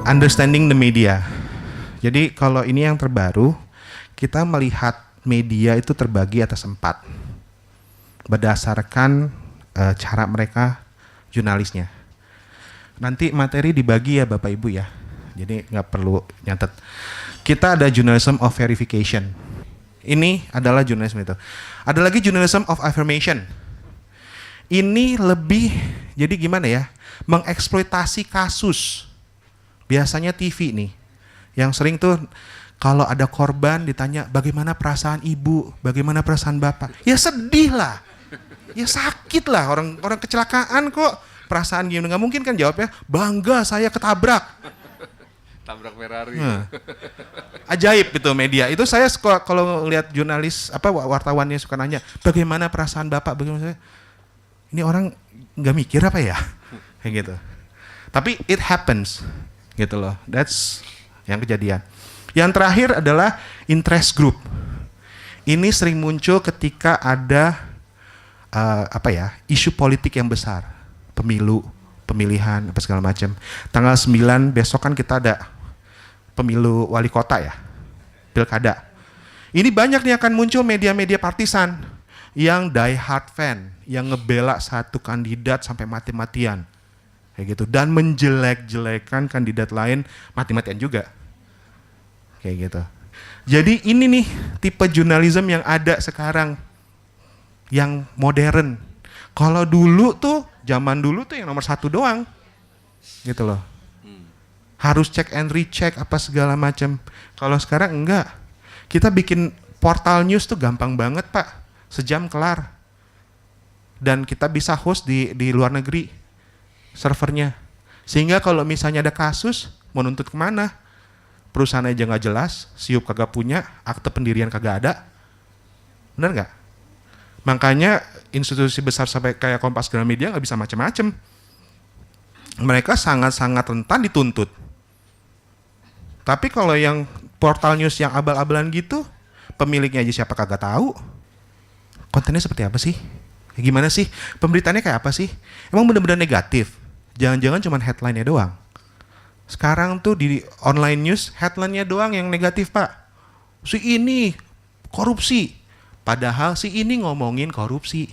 understanding the media. Jadi kalau ini yang terbaru, kita melihat media itu terbagi atas 4 berdasarkan cara mereka jurnalisnya. Nanti materi dibagi ya Bapak Ibu ya, jadi nggak perlu nyatet. Kita ada journalism of verification. Ini adalah journalism itu. Ada lagi journalism of affirmation. Ini lebih, jadi gimana ya, mengeksploitasi kasus. Biasanya TV nih, yang sering tuh kalau ada korban ditanya bagaimana perasaan ibu, bagaimana perasaan bapak. Ya sedih lah, ya sakit lah, orang kecelakaan kok perasaan gimana. Nggak mungkin kan jawabnya, bangga saya ketabrak. Tabrak Ferrari. Ajaib itu media. Itu saya kalau lihat jurnalis, wartawannya suka nanya, bagaimana perasaan bapak, bagaimana saya. Ini orang nggak mikir apa ya? Kayak gitu. Tapi it happens. Gitu loh, that's yang kejadian. Yang terakhir adalah interest group. Ini sering muncul ketika ada isu politik yang besar, pemilu, pemilihan, apa segala macam. Tanggal 9 besok kan kita ada pemilu wali kota ya, pilkada. Ini banyak nih akan muncul media-media partisan yang die hard fan, yang ngebela satu kandidat sampai mati-matian. Kayak gitu, dan menjelek-jelekan kandidat lain mati-matian juga. Kayak gitu. Jadi ini nih tipe jurnalisme yang ada sekarang, yang modern. Kalau dulu tuh, zaman dulu tuh yang nomor 1 doang, gitu loh. Harus check and recheck apa segala macam. Kalau sekarang enggak. Kita bikin portal news tuh gampang banget Pak, sejam kelar. Dan kita bisa host di luar negeri servernya. Sehingga kalau misalnya ada kasus, mau nuntut kemana? Perusahaan aja nggak jelas, SIUP kagak punya, akte pendirian kagak ada. Benar nggak? Makanya institusi besar sampai kayak Kompas Gramedia nggak bisa macam-macam. Mereka sangat-sangat rentan dituntut. Tapi kalau yang portal news yang abal-abalan gitu, pemiliknya aja siapa kagak tahu. Kontennya seperti apa sih? Gimana sih? Pemberitaannya kayak apa sih? Emang benar-benar negatif? Jangan-jangan cuma headline-nya doang. Sekarang tuh di online news headline-nya doang yang negatif Pak. Si ini korupsi. Padahal si ini ngomongin korupsi.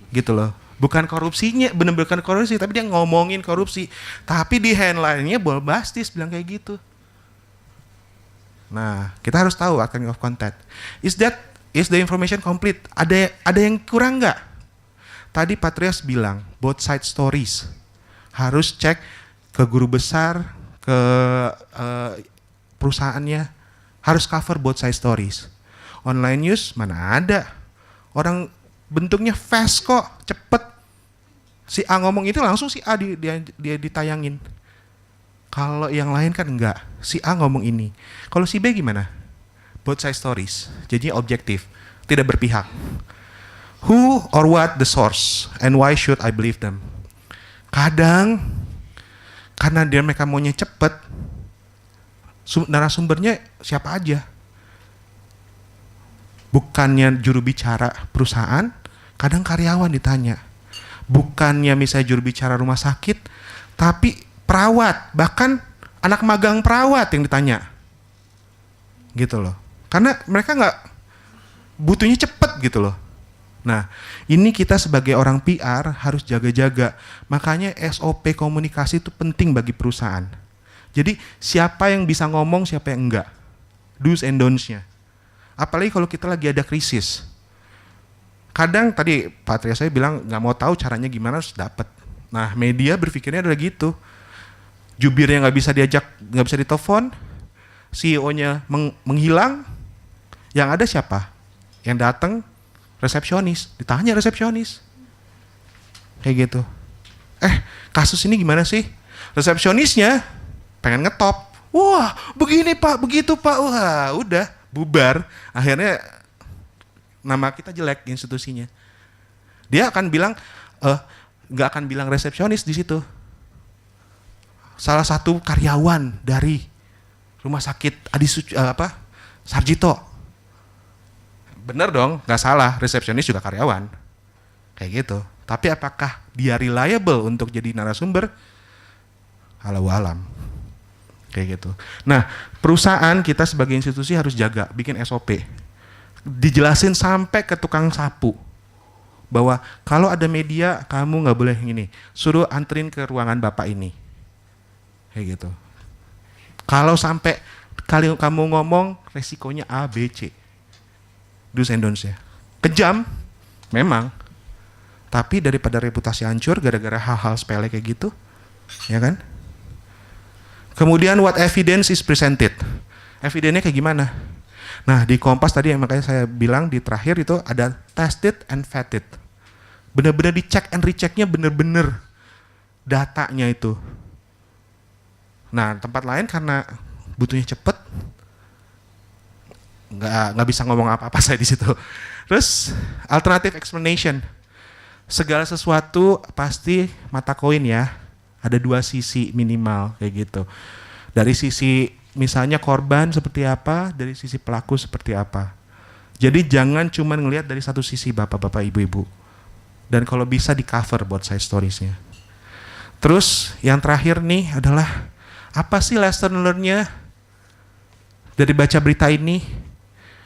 Gitu loh. Bukan korupsinya, benar-benar korupsi, tapi dia ngomongin korupsi. Tapi di headline-nya bombastis bilang kayak gitu. Nah, kita harus tahu what kind of content. Is the information complete? Ada yang kurang nggak? Tadi Patrias bilang both side stories. Harus cek ke guru besar, ke perusahaannya, harus cover both side stories. Online news mana ada, orang bentuknya fast kok, cepet. Si A ngomong itu langsung si A dia ditayangin. Kalau yang lain kan enggak, si A ngomong ini. Kalau si B gimana? Both side stories, jadi objektif, tidak berpihak. Who or what the source and why should I believe them? Kadang karena mereka maunya cepet, narasumbernya siapa aja. Bukannya juru bicara perusahaan, kadang karyawan ditanya. Bukannya misalnya juru bicara rumah sakit, tapi perawat, bahkan anak magang perawat yang ditanya. Gitu loh. Karena mereka nggak butuhnya cepet gitu loh. Nah, ini kita sebagai orang PR harus jaga-jaga. Makanya SOP komunikasi itu penting bagi perusahaan. Jadi siapa yang bisa ngomong, siapa yang enggak. Do's and don'ts-nya. Apalagi kalau kita lagi ada krisis. Kadang tadi Pak Trias saya bilang nggak mau tahu caranya gimana harus dapat. Nah, media berpikirnya adalah gitu. Jubirnya nggak bisa diajak, nggak bisa ditelepon. CEO-nya menghilang. Yang ada siapa? Yang datang resepsionis, ditanya resepsionis. Kayak gitu. Kasus ini gimana sih? Resepsionisnya pengen ngetop. Wah, begini Pak, begitu Pak. Wah, udah bubar. Akhirnya nama kita jelek institusinya. Dia akan bilang, nggak akan bilang resepsionis di situ. Salah satu karyawan dari rumah sakit Sarjito. Bener dong, nggak salah, resepsionis juga karyawan. Kayak gitu. Tapi apakah dia reliable untuk jadi narasumber? Allahu alam. Kayak gitu. Nah, perusahaan kita sebagai institusi harus jaga, bikin SOP. Dijelasin sampai ke tukang sapu. Bahwa kalau ada media, kamu nggak boleh gini. Suruh anterin ke ruangan bapak ini. Kayak gitu. Kalau sampai kali kamu ngomong, resikonya A, B, C. Do's and don'ts ya. Kejam, memang. Tapi daripada reputasi hancur gara-gara hal-hal sepele kayak gitu, ya kan? Kemudian what evidence is presented? Evidence-nya kayak gimana? Nah, di Kompas tadi yang makanya saya bilang di terakhir itu ada tested and vetted. Benar-benar dicek and rechecknya benar-benar datanya itu. Nah, tempat lain karena butuhnya cepet, nggak bisa ngomong apa-apa saya di situ. Terus alternative explanation. Segala sesuatu pasti mata koin ya. Ada dua sisi minimal kayak gitu. Dari sisi misalnya korban seperti apa, dari sisi pelaku seperti apa. Jadi jangan cuma ngelihat dari satu sisi bapak-bapak, ibu-ibu. Dan kalau bisa di cover buat side storiesnya. Terus yang terakhir nih adalah apa sih lesson learn-nya dari baca berita ini?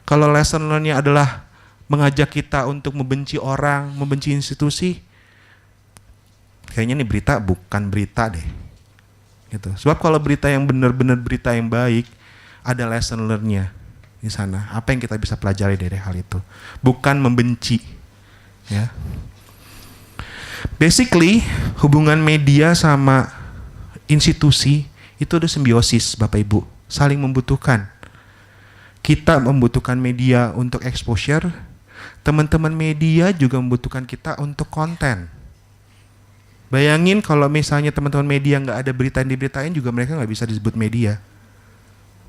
Kalau lesson learn-nya adalah mengajak kita untuk membenci orang, membenci institusi, kayaknya nih berita bukan berita deh. Gitu. Sebab kalau berita yang benar-benar berita yang baik, ada lesson learn-nya di sana. Apa yang kita bisa pelajari dari hal itu? Bukan membenci. Ya. Basically, hubungan media sama institusi itu ada simbiosis, Bapak Ibu. Saling membutuhkan. Kita membutuhkan media untuk exposure, teman-teman media juga membutuhkan kita untuk konten. Bayangin kalau misalnya teman-teman media nggak ada berita yang diberitain juga mereka nggak bisa disebut media.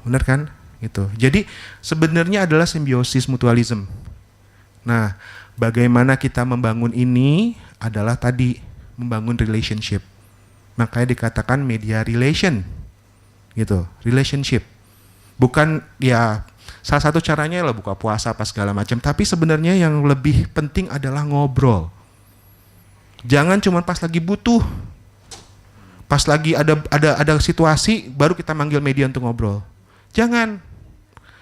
Benar kan? Gitu. Jadi sebenarnya adalah simbiosis mutualism. Nah, bagaimana kita membangun ini adalah tadi membangun relationship. Makanya dikatakan media relation. Gitu, relationship. Bukan ya salah satu caranya lah buka puasa apa segala macam, tapi sebenarnya yang lebih penting adalah ngobrol. Jangan cuma pas lagi butuh, pas lagi ada situasi baru kita manggil media untuk ngobrol. Jangan.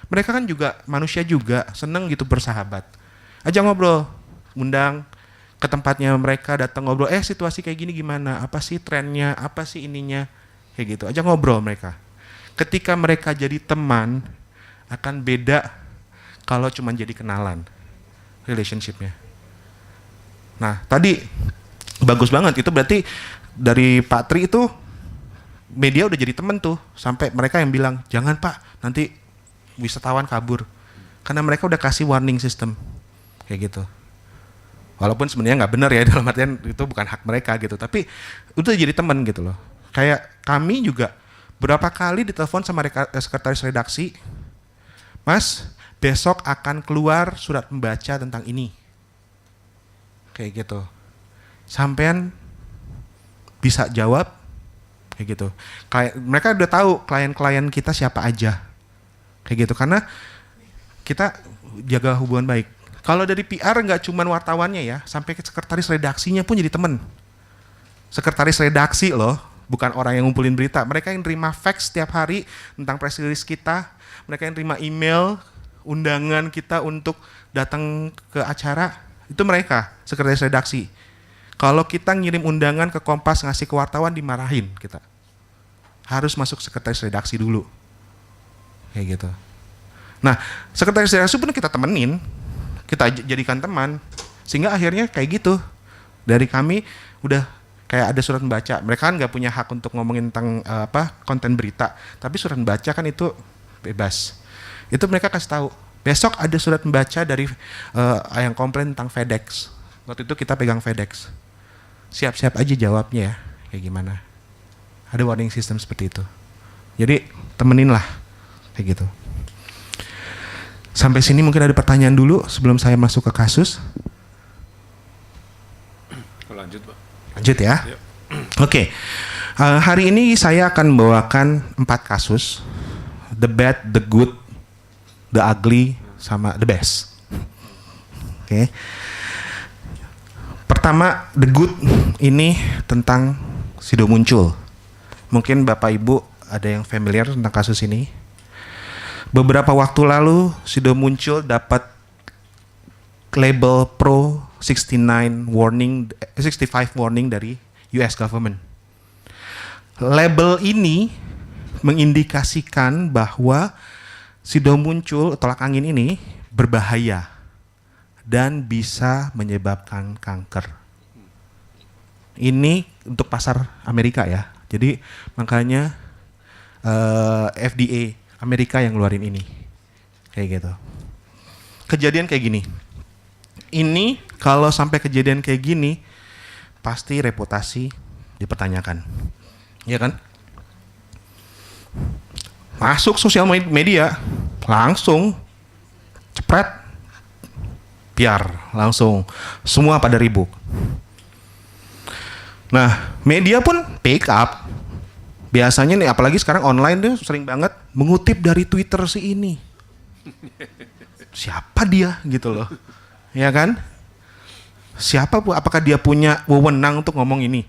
Mereka kan juga manusia juga, seneng gitu bersahabat. Ajak ngobrol, undang ke tempatnya mereka, datang ngobrol. Situasi kayak gini gimana? Apa sih trennya? Apa sih ininya? Kayak gitu. Ajak ngobrol mereka. Ketika mereka jadi teman, akan beda kalau cuma jadi kenalan relationship-nya. Nah, tadi bagus banget, itu berarti dari Pak Tri itu media udah jadi temen tuh, sampai mereka yang bilang, jangan Pak, nanti wisatawan kabur. Karena mereka udah kasih warning system, kayak gitu. Walaupun sebenarnya nggak benar ya, dalam artian itu bukan hak mereka gitu, tapi udah jadi temen gitu loh. Kayak kami juga berapa kali ditelepon sama sekretaris redaksi, Mas, besok akan keluar surat pembaca tentang ini. Kayak gitu. Sampean bisa jawab kayak gitu. Kayak mereka udah tahu klien-klien kita siapa aja. Kayak gitu, karena kita jaga hubungan baik. Kalau dari PR nggak cuma wartawannya ya, sampai ke sekretaris redaksinya pun jadi temen. Sekretaris redaksi loh, bukan orang yang ngumpulin berita. Mereka yang terima fax setiap hari tentang press release kita. Mereka yang terima email, undangan kita untuk datang ke acara. Itu mereka, sekretaris redaksi. Kalau kita ngirim undangan ke Kompas ngasih ke wartawan dimarahin kita. Harus masuk sekretaris redaksi dulu. Kayak gitu. Nah, sekretaris redaksi pun kita temenin. Kita jadikan teman. Sehingga akhirnya kayak gitu. Dari kami udah kayak ada surat membaca. Mereka kan nggak punya hak untuk ngomongin tentang konten berita. Tapi surat membaca kan itu bebas. Itu mereka kasih tahu. Besok ada surat membaca dari yang komplain tentang FedEx. Waktu itu kita pegang FedEx. Siap-siap aja jawabnya ya, kayak gimana. Ada warning system seperti itu. Jadi temenin lah, kayak gitu. Sampai sini mungkin ada pertanyaan dulu sebelum saya masuk ke kasus. Lanjut, Pak. Lanjut ya. Oke. Hari ini saya akan membawakan 4 kasus. The bad, the good, the ugly, sama the best. Oke. Pertama, the good ini tentang Sido Muncul. Mungkin Bapak Ibu ada yang familiar tentang kasus ini. Beberapa waktu lalu sudah muncul dapat label Pro 65 warning dari US government. Label ini mengindikasikan bahwa sudah muncul tolak angin ini berbahaya dan bisa menyebabkan kanker. Ini untuk pasar Amerika ya. Jadi makanya FDA Amerika yang ngeluarin ini. Kayak gitu. Kejadian kayak gini. Ini kalau sampai kejadian kayak gini pasti reputasi dipertanyakan. Iya kan? Masuk sosial media langsung cepret biar langsung semua pada ribut. Nah, media pun pick up. Biasanya nih, apalagi sekarang online tuh sering banget mengutip dari Twitter si ini. Siapa dia gitu loh. Ya kan? Siapa, apakah dia punya wewenang untuk ngomong ini?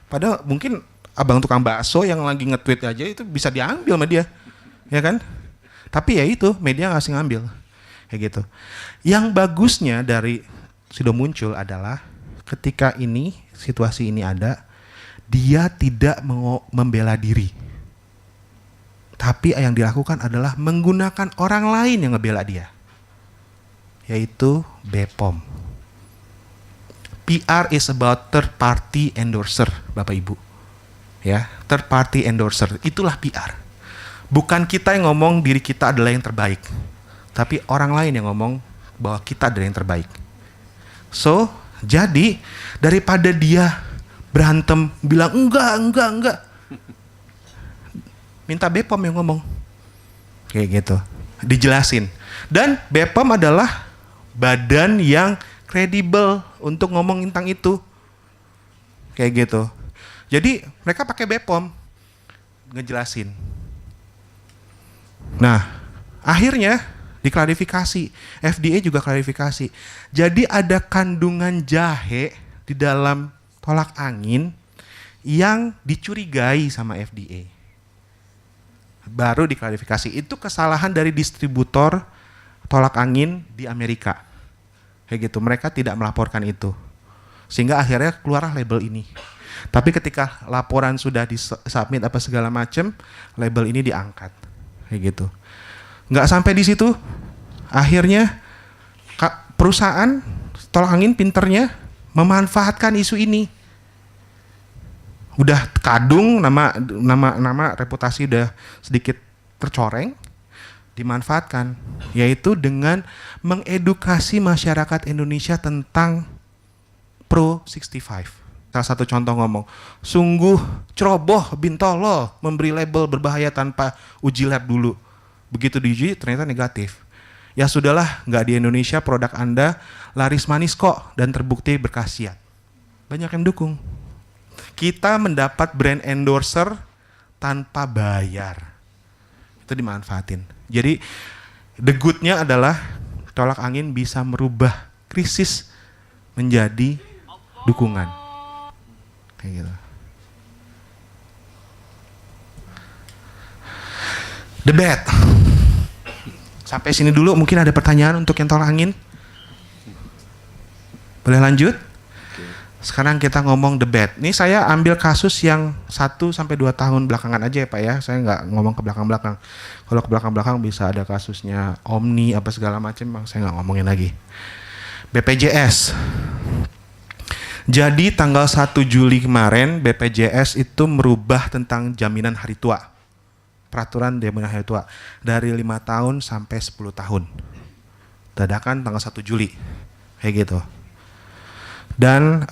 Padahal mungkin abang tukang bakso yang lagi nge-tweet aja itu bisa diambil sama dia. Ya kan? Tapi ya itu, media ngasih ngambil. Kayak gitu. Yang bagusnya dari sudah muncul adalah ketika ini, situasi ini ada, dia tidak membela diri. Tapi yang dilakukan adalah menggunakan orang lain yang ngebela dia. Yaitu BPOM. PR is about third party endorser, Bapak Ibu. Ya, third party endorser, itulah PR. Bukan kita yang ngomong diri kita adalah yang terbaik. Tapi orang lain yang ngomong bahwa kita adalah yang terbaik. So, jadi daripada dia berantem bilang enggak, minta BPOM yang ngomong kayak gitu, dijelasin. Dan BPOM adalah badan yang kredibel untuk ngomong tentang itu kayak gitu. Jadi mereka pakai BPOM ngejelasin. Nah, akhirnya diklarifikasi, FDA juga klarifikasi. Jadi ada kandungan jahe di dalam tolak angin yang dicurigai sama FDA. Baru diklarifikasi. Itu kesalahan dari distributor tolak angin di Amerika. Kayak gitu. Mereka tidak melaporkan itu. Sehingga akhirnya keluarlah label ini. Tapi ketika laporan sudah disubmit apa segala macam, label ini diangkat. Kayak gitu. Nggak sampai di situ. Akhirnya perusahaan tolak angin pinternya memanfaatkan isu ini. Udah kadung, nama reputasi udah sedikit tercoreng, dimanfaatkan, yaitu dengan mengedukasi masyarakat Indonesia tentang Pro 65. Salah satu contoh ngomong, sungguh ceroboh bintolo memberi label berbahaya tanpa uji lab dulu. Begitu diuji ternyata negatif. Ya sudahlah, nggak di Indonesia produk Anda laris manis kok dan terbukti berkhasiat. Banyak yang dukung. Kita mendapat brand endorser tanpa bayar. Itu dimanfaatin. Jadi the good-nya adalah tolak angin bisa merubah krisis menjadi dukungan. Kayak gitu. The bad. Sampai sini dulu, mungkin ada pertanyaan untuk yang tolak angin. Boleh lanjut? Sekarang kita ngomong the bad. Ini saya ambil kasus yang 1-2 tahun belakangan aja ya Pak ya. Saya nggak ngomong ke belakang-belakang. Kalau ke belakang-belakang bisa ada kasusnya Omni apa segala macam, saya nggak ngomongin lagi. BPJS. Jadi tanggal 1 Juli kemarin BPJS itu merubah tentang jaminan hari tua. Peraturan jaminan hari tua dari 5 tahun sampai 10 tahun. Dadakan tanggal 1 Juli. Kayak gitu. Dan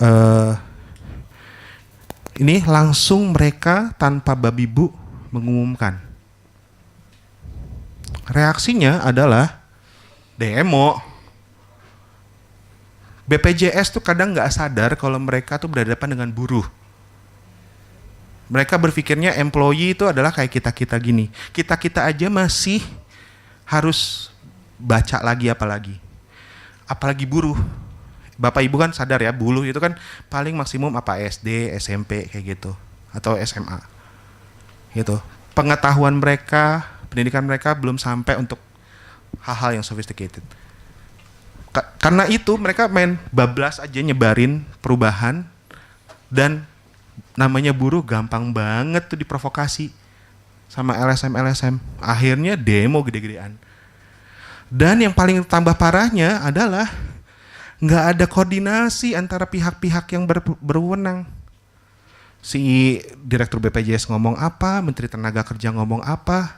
ini langsung mereka tanpa babi bu mengumumkan. Reaksinya adalah demo. BPJS tuh kadang nggak sadar kalau mereka tuh berhadapan dengan buruh. Mereka berpikirnya employee itu adalah kayak kita-kita gini. Kita-kita aja masih harus baca lagi apalagi buruh. Bapak Ibu kan sadar ya, buruh itu kan paling maksimum apa SD, SMP kayak gitu atau SMA. Gitu. pengetahuan mereka, pendidikan mereka belum sampai untuk hal-hal yang sophisticated. Karena itu mereka main bablas aja nyebarin perubahan, dan namanya buruh gampang banget tuh diprovokasi sama LSM. Akhirnya demo gede-gedean. Dan yang paling tambah parahnya adalah nggak ada koordinasi antara pihak-pihak yang berwenang. Si Direktur BPJS ngomong apa, Menteri Tenaga Kerja ngomong apa,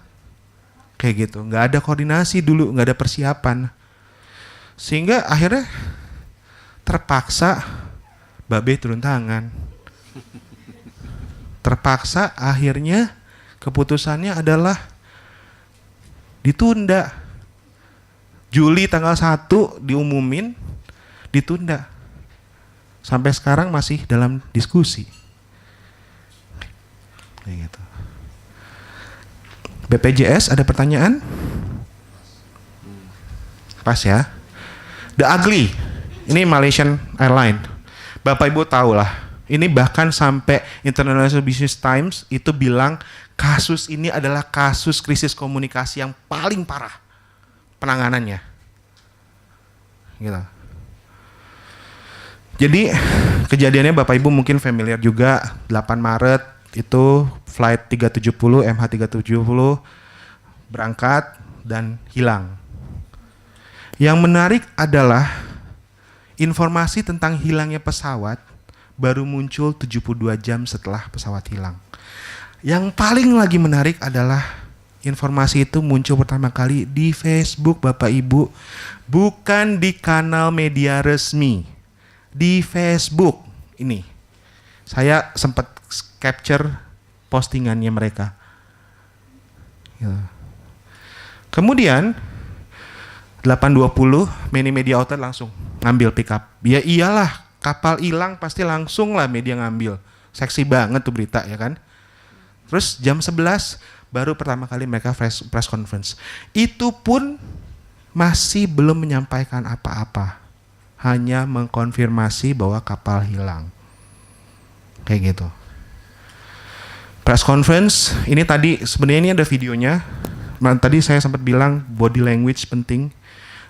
kayak gitu. Nggak ada koordinasi dulu, nggak ada persiapan. Sehingga akhirnya terpaksa Babe turun tangan. Terpaksa akhirnya keputusannya adalah ditunda. Juli tanggal 1 diumumin, ditunda. Sampai sekarang masih dalam diskusi. Kayak gitu. BPJS ada pertanyaan? Pas ya. The Ugly, ini Malaysian Airline. Bapak Ibu tahu lah, ini bahkan sampai International Business Times itu bilang kasus ini adalah kasus krisis komunikasi yang paling parah penanganannya. Gitu. Jadi kejadiannya Bapak Ibu mungkin familiar juga, 8 Maret itu flight 370 MH370 berangkat dan hilang. Yang menarik adalah informasi tentang hilangnya pesawat baru muncul 72 jam setelah pesawat hilang. Yang paling lagi menarik adalah informasi itu muncul pertama kali di Facebook Bapak Ibu, bukan di kanal media resmi, di Facebook. Ini saya sempat capture postingannya mereka. Kemudian 8.20 mini media outlet langsung ngambil pick up. Ya iyalah, kapal hilang pasti langsung lah media ngambil. Seksi banget tuh berita ya kan. Terus jam 11 baru pertama kali mereka press conference. Itu pun masih belum menyampaikan apa-apa. Hanya mengkonfirmasi bahwa kapal hilang. Kayak gitu. Press conference, ini tadi sebenarnya ini ada videonya. Tadi saya sempat bilang body language penting.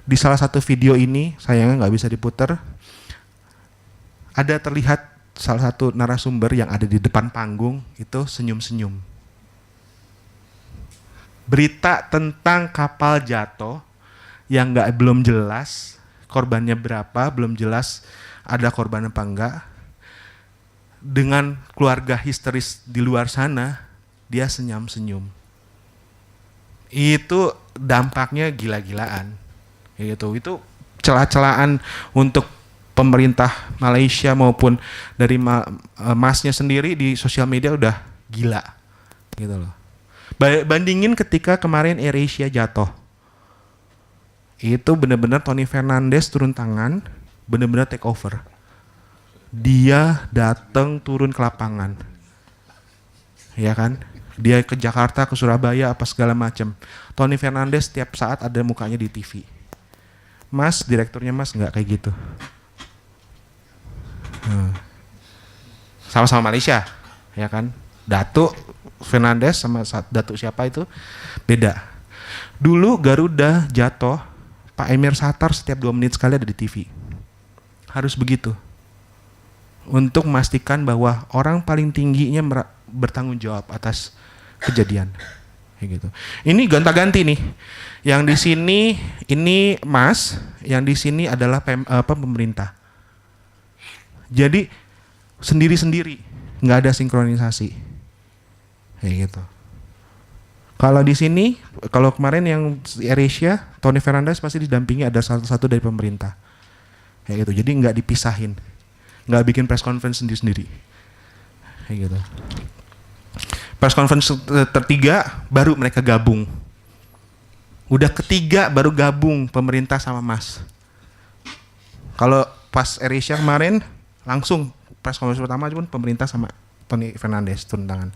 Di salah satu video ini, sayangnya nggak bisa diputar, ada terlihat salah satu narasumber yang ada di depan panggung itu senyum-senyum. Berita tentang kapal jatuh yang belum jelas korbannya berapa, belum jelas ada korban apa enggak. Dengan keluarga histeris di luar sana, dia senyum-senyum. Itu dampaknya gila-gilaan. Itu celah-celahan untuk pemerintah Malaysia maupun dari masnya sendiri di sosial media udah gila gitu loh. Bandingin ketika kemarin AirAsia jatuh, itu benar-benar Tony Fernandes turun tangan, benar-benar take over. Dia datang turun ke lapangan, ya kan? Dia ke Jakarta, ke Surabaya, apa segala macam. Tony Fernandes setiap saat ada mukanya di TV. Mas, direkturnya Mas nggak kayak gitu. Sama-sama Malaysia, ya kan? Datuk Fernandes sama Datuk siapa itu beda. Dulu Garuda jatuh, Pak Emir Sattar setiap 2 menit sekali ada di TV. Harus begitu. Untuk memastikan bahwa orang paling tingginya bertanggung jawab atas kejadian. Kayak gitu. Ini gonta-ganti nih. Yang di sini ini Mas, yang di sini adalah pemerintah. Jadi sendiri-sendiri, nggak ada sinkronisasi. Kayak gitu. Kalau di sini, kalau kemarin yang AirAsia, Tony Fernandes pasti didampingi ada satu dari pemerintah. Kayak gitu. Jadi nggak dipisahin, nggak bikin press conference sendiri-sendiri. Kayak gitu. Press conference ketiga baru mereka gabung. Udah ketiga baru gabung pemerintah sama Mas. Kalau pas AirAsia kemarin langsung press conference pertama pun pemerintah sama Tony Fernandes turun tangan.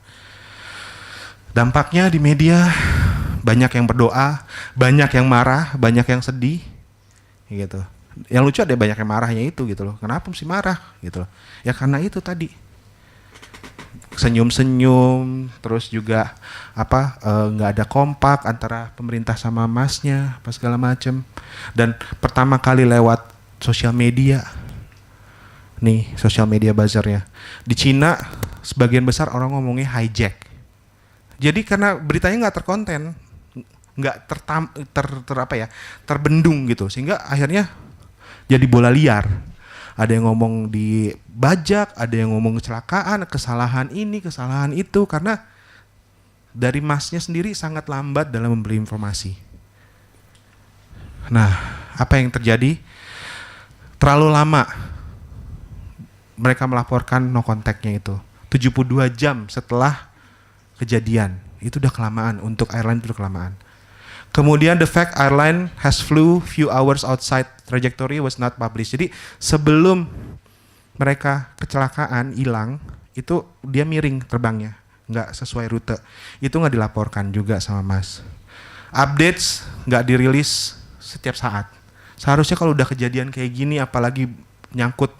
Dampaknya di media banyak yang berdoa, banyak yang marah, banyak yang sedih, gitu. Yang lucu ada banyak yang marahnya itu gitu loh. Kenapa mesti marah gitu loh? Ya karena itu tadi senyum-senyum, terus juga nggak ada kompak antara pemerintah sama masnya, apa segala macem. Dan pertama kali lewat sosial media, nih sosial media buzzernya di Cina, sebagian besar orang ngomongnya hijack. Jadi karena beritanya nggak terkonten, nggak terbendung gitu, sehingga akhirnya jadi bola liar. Ada yang ngomong dibajak, ada yang ngomong kecelakaan, kesalahan ini, kesalahan itu, karena dari masnya sendiri sangat lambat dalam memberi informasi. Nah, apa yang terjadi? Terlalu lama mereka melaporkan no contact-nya itu. 72 jam setelah kejadian. Itu udah kelamaan, untuk airline itu udah kelamaan. Kemudian the fact airline has flew few hours outside trajectory was not published. Jadi sebelum mereka kecelakaan hilang, itu dia miring terbangnya, nggak sesuai rute. Itu nggak dilaporkan juga sama Mas. Updates nggak dirilis setiap saat. Seharusnya kalau udah kejadian kayak gini, apalagi nyangkut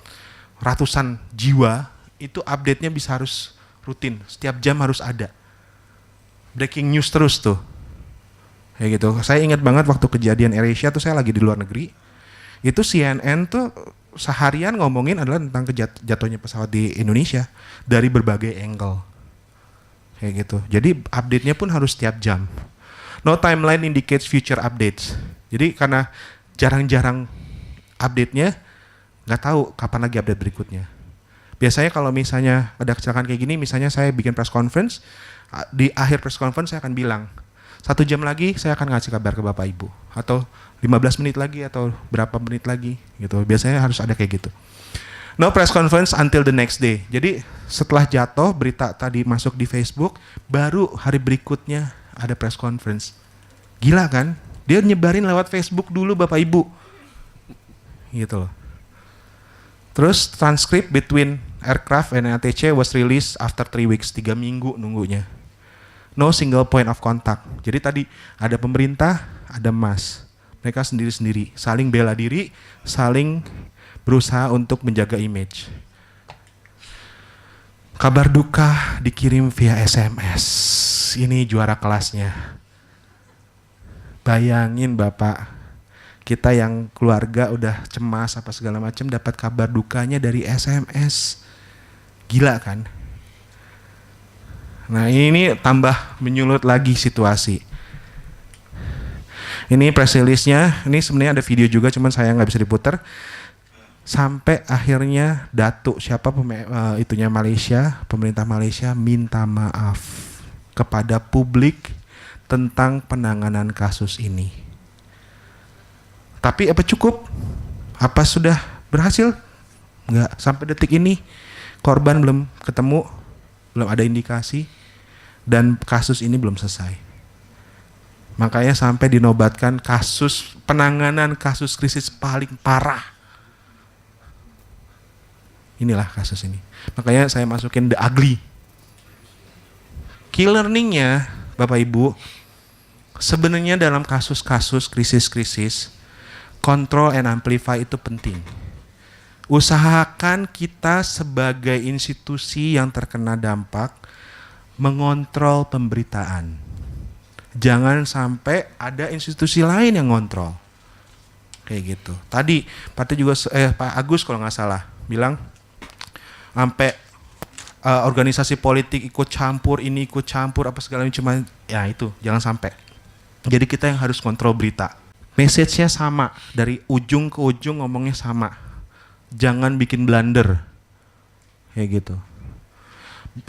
ratusan jiwa, itu update-nya bisa harus rutin, setiap jam harus ada. Breaking news terus tuh. Kayak gitu. Saya ingat banget waktu kejadian AirAsia tuh saya lagi di luar negeri. Itu CNN tuh seharian ngomongin adalah tentang jatuhnya pesawat di Indonesia dari berbagai angle. Kayak gitu. Jadi update-nya pun harus setiap jam. No timeline indicates future updates. Jadi karena jarang-jarang update-nya, nggak tahu kapan lagi update berikutnya. Biasanya kalau misalnya ada kecelakaan kayak gini, misalnya saya bikin press conference, di akhir press conference saya akan bilang, 1 jam lagi saya akan ngasih kabar ke Bapak Ibu, atau 15 menit lagi, atau berapa menit lagi gitu. Biasanya harus ada kayak gitu. No press conference until the next day. Jadi setelah jatuh, berita tadi masuk di Facebook, baru hari berikutnya ada press conference. Gila kan? Dia nyebarin lewat Facebook dulu Bapak Ibu. Gitu loh. Terus transcript between aircraft and ATC was released after 3 weeks. 3 minggu nunggunya. No single point of contact. Jadi tadi ada pemerintah, ada Mas. Mereka sendiri-sendiri, saling bela diri, saling berusaha untuk menjaga image. Kabar duka dikirim via SMS. Ini juara kelasnya. Bayangin Bapak, kita yang keluarga udah cemas apa segala macam, dapat kabar dukanya dari SMS. Gila kan? Nah ini tambah menyulut lagi situasi. Ini press release-nya, ini sebenarnya ada video juga, cuman saya nggak bisa diputar. Sampai akhirnya Datuk itunya Malaysia, pemerintah Malaysia minta maaf kepada publik tentang penanganan kasus ini. Tapi apa cukup? Apa sudah berhasil? Enggak, sampai detik ini korban belum ketemu, belum ada indikasi, dan kasus ini belum selesai. Makanya sampai dinobatkan penanganan kasus krisis paling parah. Inilah kasus ini. Makanya saya masukin the ugly. Key learning-nya, Bapak Ibu, sebenarnya dalam kasus-kasus krisis-krisis, control and amplify itu penting. Usahakan kita sebagai institusi yang terkena dampak mengontrol pemberitaan. Jangan sampai ada institusi lain yang ngontrol. Kayak gitu. Tadi Pak Agus kalau nggak salah bilang sampai organisasi politik ikut campur, ini ikut campur apa segala macam, cuma ya itu jangan sampai. Jadi kita yang harus kontrol berita. Message-nya sama, dari ujung ke ujung ngomongnya sama. Jangan bikin blunder. Kayak gitu.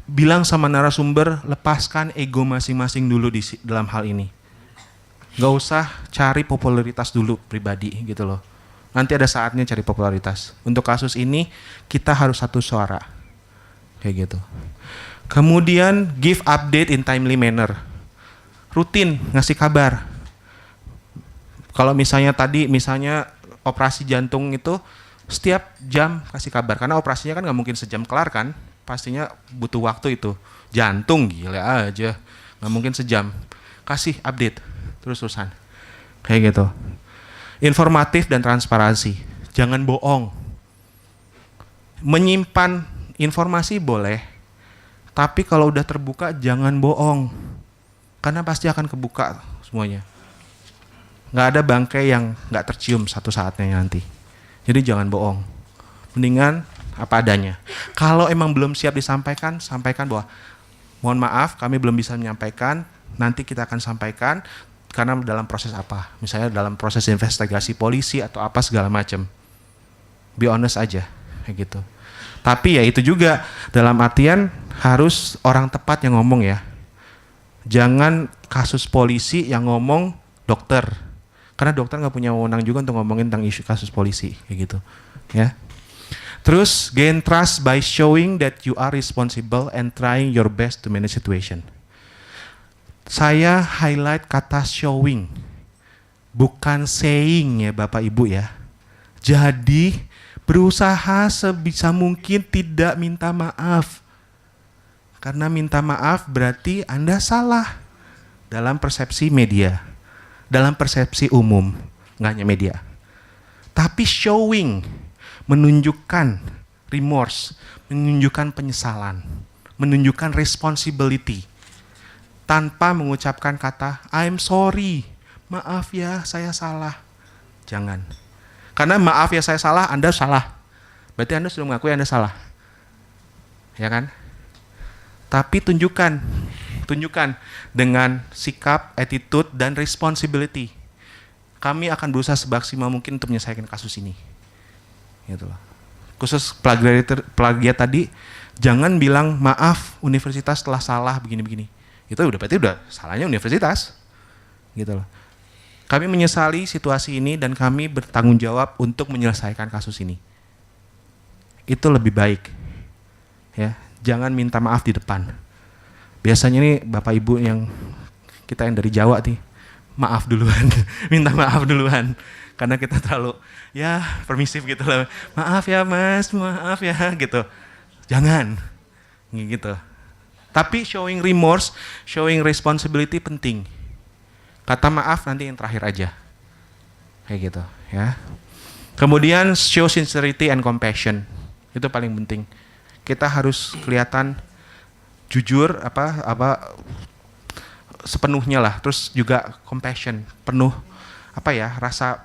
Bilang sama narasumber, lepaskan ego masing-masing dulu dalam hal ini. Gak usah cari popularitas dulu pribadi gitu loh. Nanti ada saatnya cari popularitas. Untuk kasus ini kita harus satu suara. Kayak gitu. Kemudian give update in timely manner. Rutin ngasih kabar. Kalau misalnya operasi jantung itu setiap jam kasih kabar, karena operasinya kan nggak mungkin sejam kelar kan, pastinya butuh waktu itu. Jantung gila aja, nggak mungkin sejam. Kasih update terus-terusan, kayak gitu. Informatif dan transparansi, jangan bohong. Menyimpan informasi boleh, Tapi kalau udah terbuka jangan bohong. Karena pasti akan kebuka semuanya. Nggak ada bangkai yang nggak tercium satu saatnya nanti. Jadi jangan bohong. Mendingan apa adanya. Kalau emang belum siap disampaikan, sampaikan bahwa mohon maaf kami belum bisa menyampaikan, nanti kita akan sampaikan karena dalam proses apa. Misalnya dalam proses investigasi polisi atau apa segala macam. Be honest aja, kayak gitu. Tapi ya itu juga dalam artian harus orang tepat yang ngomong ya. Jangan kasus polisi yang ngomong dokter. Karena dokter nggak punya wewenang juga untuk ngomongin tentang isu kasus polisi kayak gitu. Ya. Terus gain trust by showing that you are responsible and trying your best to manage situation. Saya highlight kata showing, bukan saying ya Bapak Ibu ya. Jadi berusaha sebisa mungkin tidak minta maaf. Karena minta maaf berarti Anda salah dalam persepsi media, dalam persepsi umum, nggak hanya media. Tapi showing, menunjukkan remorse, menunjukkan penyesalan, menunjukkan responsibility, tanpa mengucapkan kata I'm sorry, maaf ya saya salah. Jangan. Karena maaf ya saya salah, Anda salah. Berarti Anda sudah mengakui Anda salah. Ya kan? Tapi tunjukkan dengan sikap, attitude, dan responsibility. Kami akan berusaha semaksimal mungkin untuk menyelesaikan kasus ini. Gitu loh. Khusus plagiat tadi, jangan bilang maaf universitas telah salah begini-begini. Itu berarti udah salahnya universitas. Gitu loh. Kami menyesali situasi ini dan kami bertanggung jawab untuk menyelesaikan kasus ini. Itu lebih baik. Ya. Jangan minta maaf di depan. Biasanya nih Bapak Ibu yang kita yang dari Jawa nih, maaf duluan, minta maaf duluan. Karena kita terlalu ya permisif gitu loh. Maaf ya Mas, maaf ya gitu. Jangan, gitu. Tapi showing remorse, showing responsibility penting. Kata maaf nanti yang terakhir aja. Kayak gitu ya. Kemudian show sincerity and compassion. Itu paling penting. Kita harus kelihatan jujur sepenuhnya lah, terus juga compassion, penuh rasa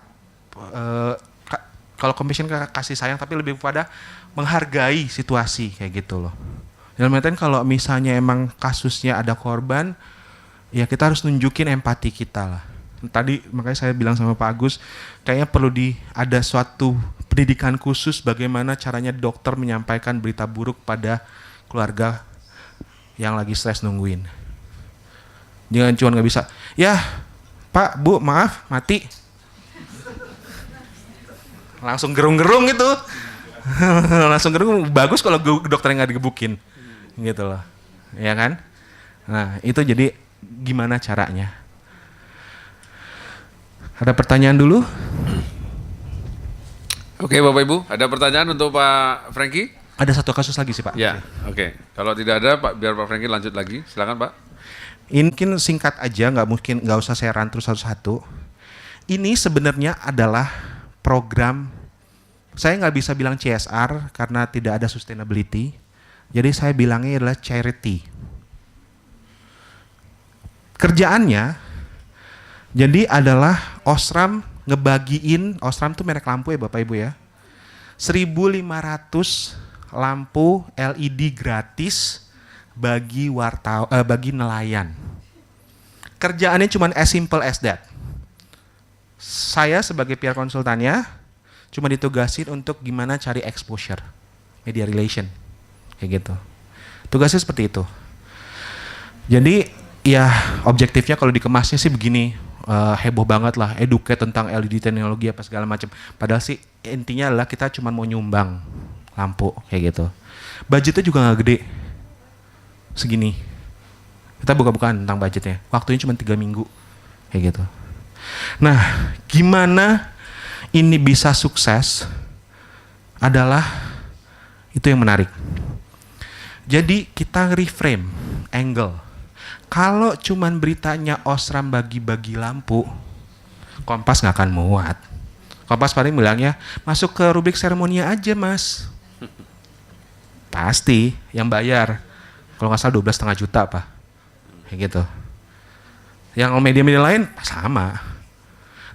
kalau compassion kasih sayang tapi lebih kepada menghargai situasi kayak gitu loh. Dalam artian kalau misalnya emang kasusnya ada korban, ya kita harus nunjukin empati kita lah. Tadi makanya saya bilang sama Pak Agus, kayaknya perlu ada suatu pendidikan khusus bagaimana caranya dokter menyampaikan berita buruk pada keluarga yang lagi stres nungguin. Jangan cuma nggak bisa, ya Pak, Bu, maaf, mati. Langsung gerung-gerung gitu. Langsung gerung, bagus kalau dokternya nggak digebukin. Gitu loh, ya kan? Nah, itu jadi gimana caranya? Ada pertanyaan dulu? Oke Bapak Ibu, ada pertanyaan untuk Pak Franky? Ada satu kasus lagi sih Pak. Ya, oke. Kalau tidak ada, Pak, biar Pak Franky lanjut lagi. Silakan Pak. Ini mungkin singkat aja, nggak usah saya run terus satu-satu. Ini sebenarnya adalah program, saya nggak bisa bilang CSR karena tidak ada sustainability. Jadi saya bilangnya adalah charity. Kerjaannya jadi adalah Osram ngebagiin, Osram tuh merek lampu ya Bapak Ibu ya, 1.500 lampu LED gratis bagi bagi nelayan. Kerjaannya cuma as simple as that. Saya sebagai PR konsultannya cuma ditugasin untuk gimana cari exposure, media relation, kayak gitu. Tugasnya seperti itu. Jadi ya objektifnya kalau dikemasnya sih begini. Heboh banget lah, educate tentang LED teknologi apa segala macam. Padahal sih intinya adalah kita cuma mau nyumbang lampu kayak gitu. Budgetnya juga nggak gede, segini. Kita buka-bukaan tentang budgetnya. Waktunya cuma 3 minggu kayak gitu. Nah, gimana ini bisa sukses adalah itu yang menarik. Jadi kita reframe angle. Kalau cuman beritanya Osram bagi-bagi lampu, Kompas nggak akan muat. Kompas paling bilangnya masuk ke rubrik seremoninya aja Mas. Pasti yang bayar Kalau nggak salah 12,5 juta apa. Kayak gitu. Yang media-media lain sama.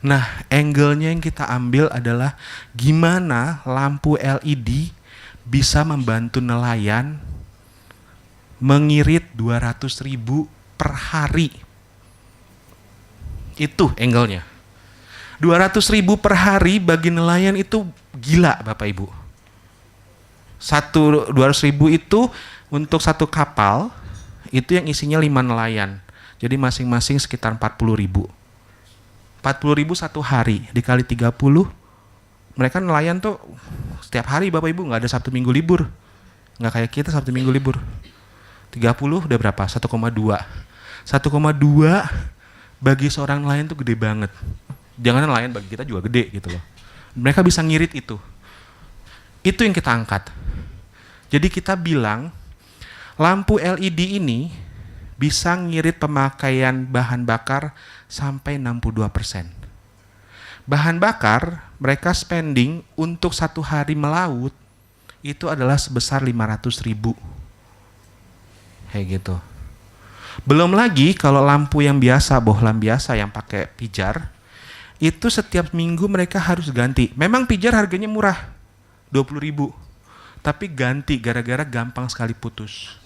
Nah, angle-nya yang kita ambil adalah gimana lampu LED bisa membantu nelayan mengirit 200.000 per hari. Itu angle-nya. 200.000 per hari bagi nelayan itu gila Bapak Ibu. 200.000 itu untuk satu kapal, itu yang isinya 5 nelayan. Jadi masing-masing sekitar 40.000. 40.000 satu hari, dikali 30, mereka nelayan tuh setiap hari Bapak Ibu, nggak ada Sabtu Minggu libur. Nggak kayak kita Sabtu Minggu libur. 30 udah berapa? 1,2. 1,2 bagi seorang nelayan tuh gede banget. Jangan nelayan bagi kita juga gede gitu loh. Mereka bisa ngirit itu. Itu yang kita angkat. Jadi kita bilang lampu LED ini bisa ngirit pemakaian bahan bakar sampai 62%. Bahan bakar mereka spending untuk satu hari melaut itu adalah sebesar 500.000. Kayak gitu. Belum lagi kalau lampu yang biasa, bohlam biasa yang pakai pijar, itu setiap minggu mereka harus ganti. Memang pijar harganya murah, 20.000. Tapi ganti gara-gara gampang sekali putus.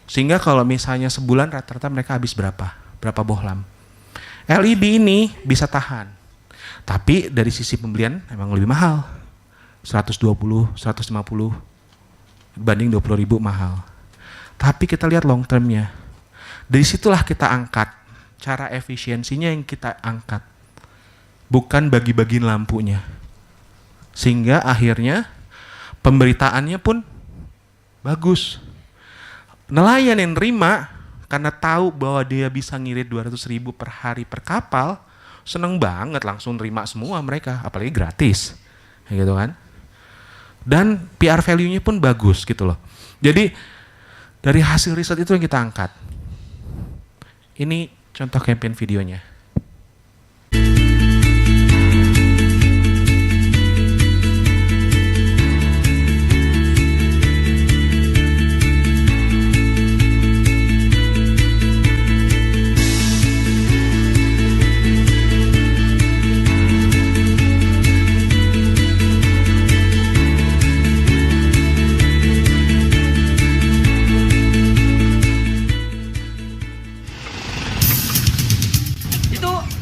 Sehingga kalau misalnya sebulan rata-rata mereka habis berapa? Berapa bohlam? LED ini bisa tahan. Tapi dari sisi pembelian emang lebih mahal. 120, 150 dibanding 20.000 mahal. Tapi kita lihat long termnya. Dari situlah kita angkat. Cara efisiensinya yang kita angkat. Bukan bagi-bagiin lampunya. Sehingga akhirnya pemberitaannya pun bagus. Nelayan yang nerima karena tahu bahwa dia bisa ngirit 200.000 per hari per kapal, seneng banget langsung nerima semua mereka, apalagi gratis. Gitu kan. Dan PR value-nya pun bagus gitu loh. Jadi dari hasil riset itu yang kita angkat. Ini contoh campaign videonya.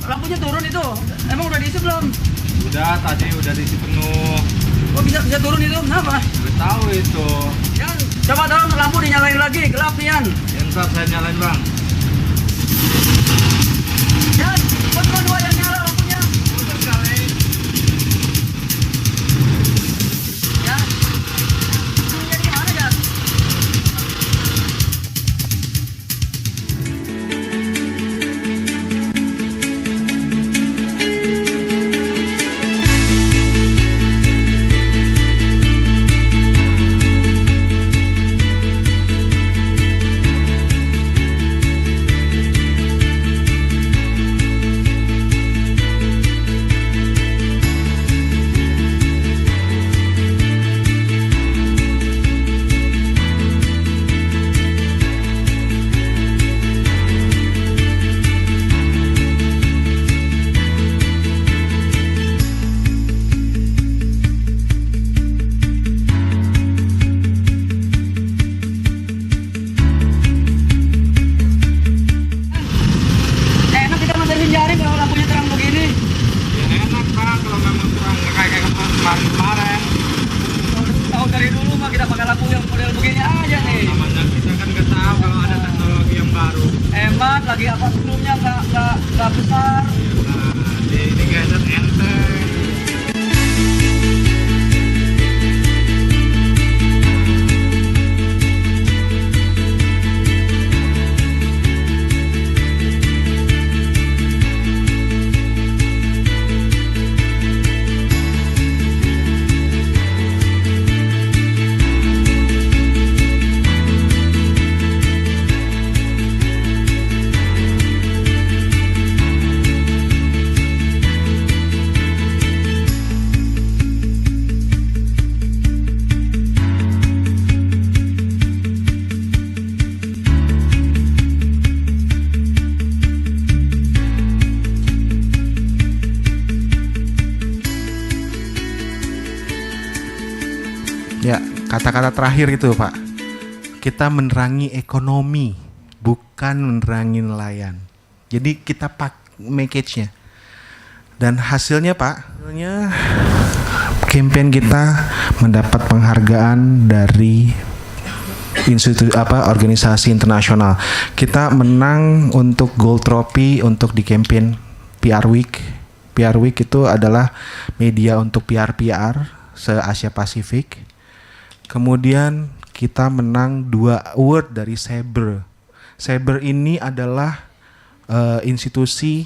Lampunya turun itu, emang udah diisi belum? Udah, tadi udah diisi penuh. Oh bisa turun itu, kenapa? Udah tahu itu. Yan, coba tolong lampu dinyalain lagi, gelap nih Yan. Ntar saya nyalain bang. Yan, kok cuma 2 yang nyala lampunya? Udah kali. Yan, ini jadi gimana Yan? Enak kita nganterin jaring kalau lampunya terang begini. Ya enak bang, kalau memang kurang kayak kemarin. Tahu dari dulu mah kita pakai lampu yang model begini aja nih. Namanya kita kan nggak tahu kalau ada teknologi yang baru. Hemat lagi apa sebelumnya nggak besar. Nah, ini gadget enteng. Ya, kata-kata terakhir itu Pak. Kita menerangi ekonomi, bukan menerangi nelayan. Jadi kita package-nya. Dan hasilnya Pak, hasilnya campaign kita mendapat penghargaan dari organisasi internasional. Kita menang untuk Gold Trophy untuk di campaign PR Week. PR Week itu adalah media untuk PR se-Asia Pasifik. Kemudian kita menang 2 award dari Sabre. Sabre ini adalah institusi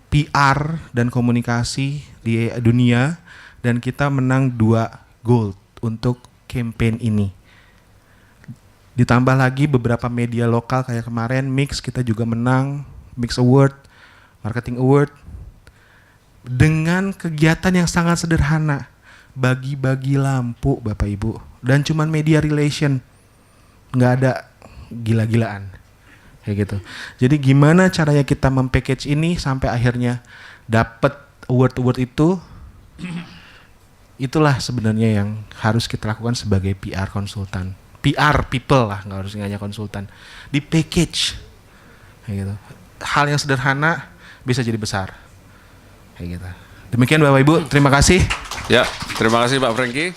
PR dan komunikasi di dunia, dan kita menang 2 gold untuk campaign ini. Ditambah lagi beberapa media lokal kayak kemarin Mix, kita juga menang Mix Award, Marketing Award, dengan kegiatan yang sangat sederhana, bagi-bagi lampu Bapak Ibu, dan cuman media relation, nggak ada gila-gilaan kayak gitu. Jadi gimana caranya kita mempackage ini sampai akhirnya dapat award-award itu? Itulah sebenarnya yang harus kita lakukan sebagai PR konsultan. PR people lah, nggak harus hanya konsultan. Di package, kayak gitu. Hal yang sederhana bisa jadi besar, kayak gitu. Demikian Bapak Ibu, terima kasih. Ya, terima kasih Pak Franky.